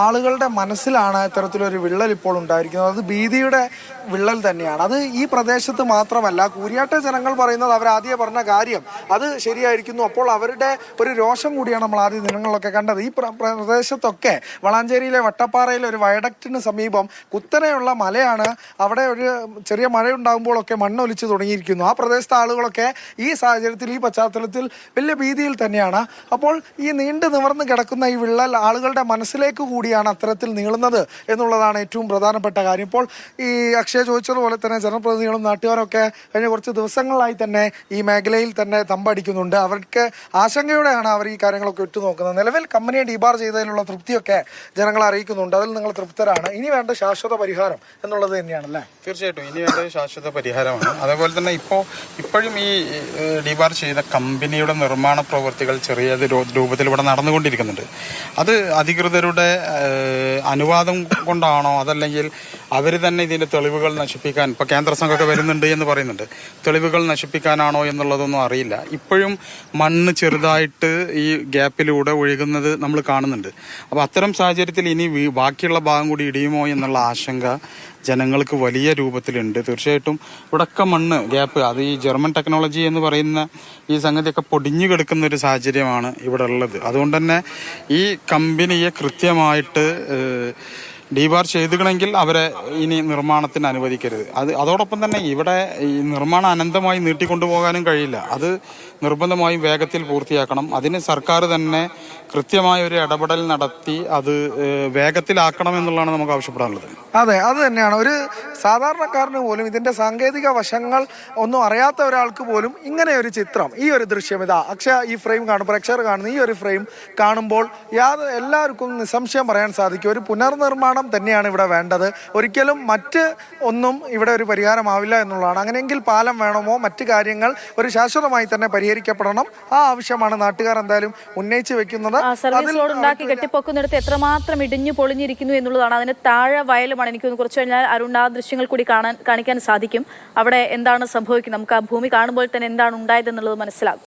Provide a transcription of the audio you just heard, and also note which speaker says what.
Speaker 1: ആളുകളുടെ മനസ്സിലാണ് ഇത്തരത്തിലൊരു വിള്ളൽ ഇപ്പോൾ ഉണ്ടായിരിക്കുന്നത്. അത് ഭീതിയുടെ വിള്ളൽ തന്നെയാണ്. അത് ഈ പ്രദേശത്ത് മാത്രമല്ല, കൂരിയാട്ടെ ജനങ്ങൾ പറയുന്നത് അവരാദ്യം പറഞ്ഞ കാര്യം അത് ശരിയായിരിക്കുന്നു. അപ്പോൾ അവരുടെ ഒരു രോഷം കൂടിയാണ് നമ്മൾ ആദ്യ ദിനങ്ങളിലൊക്കെ കണ്ടത്. ഈ പ്രദേശത്തൊക്കെ വളാഞ്ചേരിയിലെ വട്ടപ്പാറയിലെ ഒരു വയഡക്റ്റിന് സമീപം കുത്തനെയുള്ള മലയാണ്. അവിടെ ഒരു ചെറിയ മഴയുണ്ടാകുമ്പോഴൊക്കെ മണ്ണൊലിച്ച് തുടങ്ങിയിരിക്കുന്നു. ആ പ്രദേശത്തെ ആളുകളൊക്കെ ഈ സാഹചര്യത്തിൽ, ഈ പശ്ചാത്തലത്തിൽ വലിയ ഭീതിയിൽ തന്നെയാണ്. അപ്പോൾ ഈ നീണ്ടു നിവർന്ന് കിടക്കുന്ന ഈ വിള്ളൽ ആളുകളുടെ മനസ്സിലേക്ക് കൂടിയാണ് അത്തരത്തിൽ നീളുന്നത് എന്നുള്ളതാണ് ഏറ്റവും പ്രധാനപ്പെട്ട കാര്യം. ഇപ്പോൾ ഈ അക്ഷയ ചോദിച്ചതുപോലെ തന്നെ ജനപ്രതിനിധികളും നാട്ടുകാരൊക്കെ കഴിഞ്ഞ കുറച്ച് ദിവസങ്ങളായി തന്നെ ഈ മേഖലയിൽ തന്നെ തമ്പടിക്കുന്നുണ്ട്. അവർക്ക് ആശങ്കയോടെയാണ് അവർ ഈ കാര്യങ്ങളൊക്കെ ഉറ്റുനോക്കുന്നത്. നിലവിൽ കമ്പനിയെ ഡീബാർ ചെയ്തതിലുള്ള തൃപ്തിയൊക്കെ ജനങ്ങളെ അറിയിക്കുന്നുണ്ട്. അതിൽ നിങ്ങൾ തൃപ്തരാണ്. ഇനി വേണ്ട ശാശ്വത പരിഹാരം എന്നുള്ളത് തന്നെയാണല്ലേ?
Speaker 2: തീർച്ചയായിട്ടും ഇനി വേണ്ട ശാശ്വത പരിഹാരമാണ്. അതേപോലെ തന്നെ ഇപ്പോഴും ഈ ഡീബാർ ചെയ്ത കമ്പനിയുടെ നിർമ്മാണ പ്രവൃത്തികൾ ചെറിയ രൂപത്തിൽ ഇവിടെ നടന്നുകൊണ്ടിരിക്കുന്നുണ്ട്. അത് അധികൃതരുടെ അനുവാദം കൊണ്ടാണോ, അതല്ലെങ്കിൽ അവർ തന്നെ ഇതിൻ്റെ തെളിവുകൾ നശിപ്പിക്കാൻ, ഇപ്പോൾ കേന്ദ്ര സംഘമൊക്കെ വരുന്നുണ്ട് എന്ന് പറയുന്നുണ്ട്, തെളിവുകൾ നശിപ്പിക്കാനാണോ എന്നുള്ളതൊന്നും അറിയില്ല. ഇപ്പോഴും മണ്ണ് ചെറുതായിട്ട് ഈ ഗ്യാപ്പിലൂടെ ഒഴുകുന്നത് നമ്മൾ കാണുന്നുണ്ട്. അപ്പോൾ അത്തരം സാഹചര്യത്തിൽ ഇനി ബാക്കിയുള്ള ഭാഗം കൂടി ഇടിയുമോ എന്നുള്ള ആശങ്ക ജനങ്ങൾക്ക് വലിയ രൂപത്തിലുണ്ട്. തീർച്ചയായിട്ടും ഇവിടൊക്കെ മണ്ണ് ഗ്യാപ്പ്, അത് ഈ ജർമ്മൻ ടെക്നോളജി എന്ന് പറയുന്ന ഈ സംഗതിയൊക്കെ പൊടിഞ്ഞു കിടക്കുന്ന ഒരു സാഹചര്യമാണ് ഇവിടെ ഉള്ളത്. അതുകൊണ്ട് തന്നെ ഈ കമ്പനിയെ കൃത്യമായിട്ട് ഡീബാർ ചെയ്തുകണമെങ്കിൽ അവരെ ഇനി നിർമ്മാണത്തിന് അനുവദിക്കരുത്. അതോടൊപ്പം തന്നെ ഇവിടെ ഈ നിർമ്മാണം അനന്തമായി നീട്ടിക്കൊണ്ടുപോകാനും കഴിയില്ല. അത് നിർബന്ധമായും വേഗത്തിൽ പൂർത്തിയാക്കണം. അതിന് സർക്കാർ തന്നെ കൃത്യമായ ഒരു ഇടപെടൽ നടത്തി അത് വേഗത്തിലാക്കണം എന്നുള്ളതാണ് നമുക്ക് ആവശ്യപ്പെടാനുള്ളത്.
Speaker 1: അതെ, അത് തന്നെയാണ്. ഒരു സാധാരണക്കാരന് പോലും ഇതിൻ്റെ സാങ്കേതിക വശങ്ങൾ ഒന്നും അറിയാത്ത ഒരാൾക്ക് പോലും ഇങ്ങനെ ഒരു ചിത്രം, ഈ ഒരു ദൃശ്യം, ഇതാ അക്ഷയ ഈ ഫ്രെയിം കാണുമ്പോൾ, പ്രേക്ഷകർ കാണുന്ന ഈ ഒരു ഫ്രെയിം കാണുമ്പോൾ എല്ലാവർക്കും നിസ്സംശയം പറയാൻ സാധിക്കും ഒരു പുനർനിർമ്മാണം തന്നെയാണ് ഇവിടെ വേണ്ടത്. ഒരിക്കലും മറ്റ് ഒന്നും ഇവിടെ ഒരു പരിഹാരമാവില്ല എന്നുള്ളതാണ്. അങ്ങനെയെങ്കിൽ പാലം വേണമോ, മറ്റു കാര്യങ്ങൾ ഒരു ശാശ്വതമായി തന്നെ പരിഹരിക്കപ്പെടണം. ആ ആവശ്യമാണ് നാട്ടുകാർ എന്തായാലും ഉന്നയിച്ചു വെക്കുന്നത്.
Speaker 3: സർവീസ് റോഡ് ഉണ്ടാക്കി കെട്ടിപ്പൊക്കുന്നിടത്ത് എത്രമാത്രം ഇടിഞ്ഞു പൊളിഞ്ഞിരിക്കുന്നു എന്നുള്ളതാണ്. അതിന് താഴെ വയലുമാണ്. എനിക്ക് കുറച്ച് കഴിഞ്ഞാൽ അരുൺ ആ ദൃശ്യങ്ങൾ കൂടി കാണിക്കാൻ സാധിക്കും. അവിടെ എന്താണ് സംഭവിക്കുന്നത്, നമുക്ക് ആ ഭൂമി കാണുമ്പോൾ തന്നെ എന്താണ് ഉണ്ടായതെന്നുള്ളത് മനസ്സിലാകും.